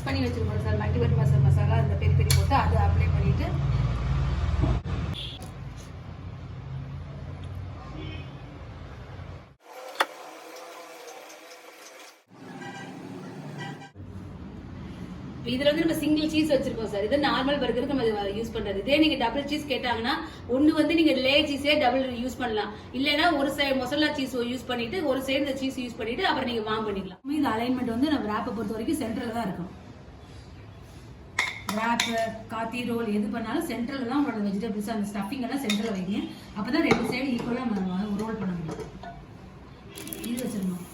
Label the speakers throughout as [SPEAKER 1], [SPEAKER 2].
[SPEAKER 1] பண்ணி வச்சுருக்கோம் சார். மல்டிபட் மசாலா அந்த பெரிய பெரிய போட்டு அதை அப்ளை பண்ணிவிட்டு இதுல வந்து நம்ம சிங்கிள் சீஸ் வச்சிருக்கோம் சார். இது நார்மல் பர்கருக்கு நம்ம யூஸ் பண்றது. இதே நீங்க டபுள் சீஸ் கேட்டாங்கன்னா ஒன்னு வந்து நீங்க லே சீஸே டபுள் யூஸ் பண்ணலாம். இல்லைன்னா ஒரு சைடு மொசல்லா சீஸ் யூஸ் பண்ணிட்டு ஒரு சைடு இந்த சீஸ் யூஸ் பண்ணிட்டு அப்புறம் நீங்க வார்ம் பண்ணிக்கலாம். இந்த அலைன்மெண்ட் வந்து நம்ம ராப்பை பொறுத்த வரைக்கும் சென்டர்ல தான் இருக்கும். ராப் காத்தி ரோல் எது பண்ணாலும் சென்டர்ல தான் உங்களோட வெஜிடபிள்ஸ் அந்த ஸ்டஃபிங் எல்லாம் சென்டர்ல வைங்க. அப்பதான் ரெண்டு சைடு ஈக்குவலா நம்ம ரோல் பண்ண முடியும். இது வச்சிருந்தோம்.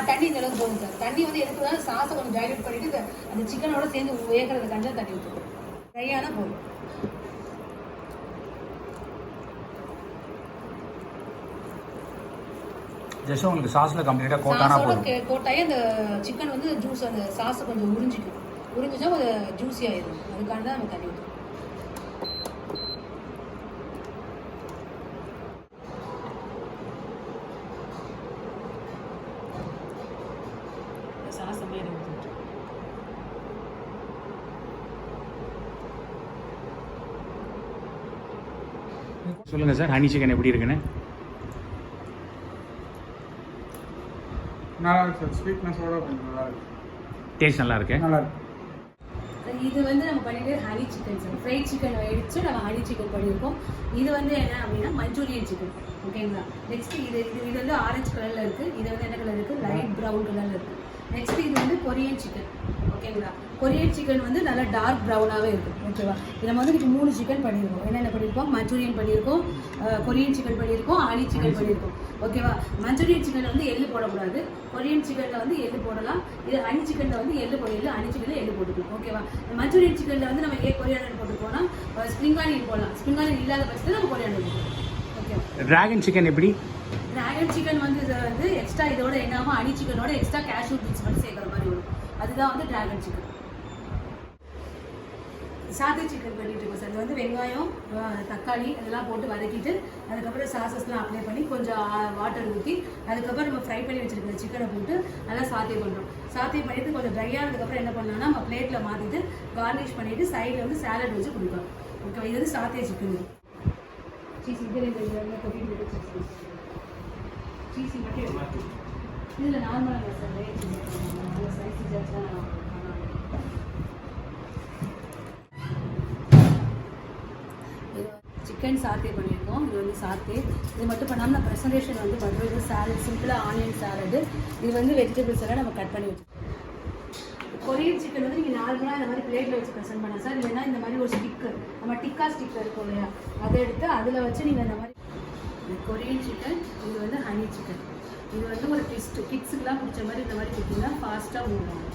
[SPEAKER 1] தண்ணி இந்த அளவுக்கு போகும் சார். தண்ணி வந்து எதுக்குன்னா சாஸை கொஞ்சம் டைலூட் பண்ணிட்டு அந்த சிக்கனோட சேர்ந்து வேகிறதுக்காண்டி தண்ணி ஊற்றுவோம். ட்ரையான போதும்.
[SPEAKER 2] ஜஸ்ட் உங்களுக்கு சாஸ்ல கம்ப்ளீட்டா கோட்டானா போதும்.
[SPEAKER 1] கோட்டாயே அந்த சிக்கன் வந்து ஜூஸ் அந்த சாஸை கொஞ்சம் உறிஞ்சிக்கும். உறிஞ்சிச்சா ஒரு ஜூஸி ஆயிடும். அதுக்காண்டி தான் நம்ம தண்ணி ஊற்றுவோம்.
[SPEAKER 2] சொல்லுங்க சார், ஹனி சிக்கன் எப்படி இருக்குன்னு?
[SPEAKER 3] நல்லா இருக்கு சார். ஸ்வீட்னஸோட கொஞ்சம் நல்லா இருக்கு.
[SPEAKER 2] டேஸ்ட் நல்லா இருக்கு.
[SPEAKER 3] நல்லா இருக்கு.
[SPEAKER 1] இது வந்து நம்ம பண்ணிட்டு honey chicken sir. Fried chicken எடுத்து நம்ம ஹனி சிக்கன் பண்ணியிருக்கோம். இது வந்து என்ன அப்படின்னா மஞ்சூரியன் சிக்கன். ஓகேங்களா? நெக்ஸ்ட் இது வந்து ஆரஞ்சு கலர்ல இருக்கு. இது வந்து என்ன கலர் இருக்கு? லைட் ப்ரௌன் கலர்ல இருக்கு. நெக்ஸ்ட் இது வந்து கொரியன் சிக்கன். ஓகேங்களா? கொரியன் சிக்கன் வந்து நல்லா டார்க் ப்ரௌனாகவே இருக்கும். ஓகேவா? நம்ம வந்து இப்போ 3 சிக்கன் பண்ணியிருக்கோம். என்னென்ன பண்ணியிருக்கோம்? மஞ்சூரியன் பண்ணியிருக்கோம், கொரியன் சிக்கன் பண்ணியிருக்கோம், ஹனி சிக்கன் பண்ணியிருக்கோம். ஓகேவா? மஞ்சூரியன் சிக்கனில் வந்து எள்ளு போடக்கூடாது. கொரியன் சிக்கனில் வந்து எள்ளு போடலாம். இது ஹனி சிக்கனில் வந்து எள்ளு போடலாம். ஹனி சிக்கனில் எள்ளு போட்டுக்கலாம். ஓகேவா? மஞ்சூரியன் சிக்கனில் வந்து நம்ம கொரியாண்டர் போட்டுக்கோனா ஸ்ப்ரிங் ஆனியன் போடலாம். ஸ்ப்ரிங் ஆனியன் இல்லாத பட்சத்தில் நம்ம கொரியாண்டர் போடலாம். ஓகேவா?
[SPEAKER 2] டிராகன் சிக்கன் எப்படி?
[SPEAKER 1] டிராகன் சிக்கன் வந்து எக்ஸ்ட்ரா இதோட என்னாமல் ஹனி சிக்கனோட எக்ஸ்ட்ரா கேஷ்யூ பீட்ஸ் மட்டும் சேர்க்குற மாதிரி வரும். அதுதான் வந்து டிராகன் சிக்கன். சாதே சிக்கன் பண்ணிட்டு இருக்கோம் சார். இது வந்து வெங்காயம், தக்காளி இதெல்லாம் போட்டு வதக்கிட்டு அதுக்கப்புறம் சாசஸ்லாம் அப்ளை பண்ணி கொஞ்சம் வாட்டர் ஊற்றி அதுக்கப்புறம் நம்ம ஃப்ரை பண்ணி வச்சுருக்கிற சிக்கனை போட்டு நல்லா சாத்தே பண்ணுறோம். சாத்தே பண்ணிவிட்டு கொஞ்சம் ட்ரை ஆனதுக்கப்புறம் என்ன பண்ணலாம்னா நம்ம பிளேட்டில் மாற்றிட்டு கார்னிஷ் பண்ணிவிட்டு சைடில் வந்து சாலட் வச்சு கொடுக்கலாம். ஓகே, இது வந்து சாத்தே சிக்கன். சீஸ் இது கொட்டிட்டு சீஸி மட்டும் இதில் நார்மலாக சார் சைஸ் ஜாஸ்தான். சிக்கன் சாத்தே பண்ணியிருக்கோம். இது வந்து சாத்தே. இது மட்டும் பண்ணாமல் நான் ப்ரெசன்டேஷன் வந்து பண்ணுறது சாலட், சிம்பிளாக ஆனியன் சாலடு. இது வந்து வெஜிடபிள்ஸ் எல்லாம் நம்ம கட் பண்ணி வச்சுருக்கோம். கொரியன் சிக்கன் வந்து நீங்கள் நார்மலாக இந்த மாதிரி பிளேட்டில் வச்சு ப்ரெசென்ட் பண்ணலாம் சார். இல்லைன்னா இந்த மாதிரி ஒரு ஸ்டிக்கு நம்ம டிக்கா ஸ்டிக்கர் இருக்கும் இல்லையா, அதை எடுத்து அதில் வச்சு நீங்கள் இந்த மாதிரி கொரியன் சிக்கன். இது வந்து ஹனி சிக்கன். இது வந்து ஒரு கிட்ஸுக்கெலாம் பிடிச்ச மாதிரி இந்த மாதிரி கொடுத்தீங்கன்னா ஃபாஸ்ட்டாக மூவ் ஆகும்.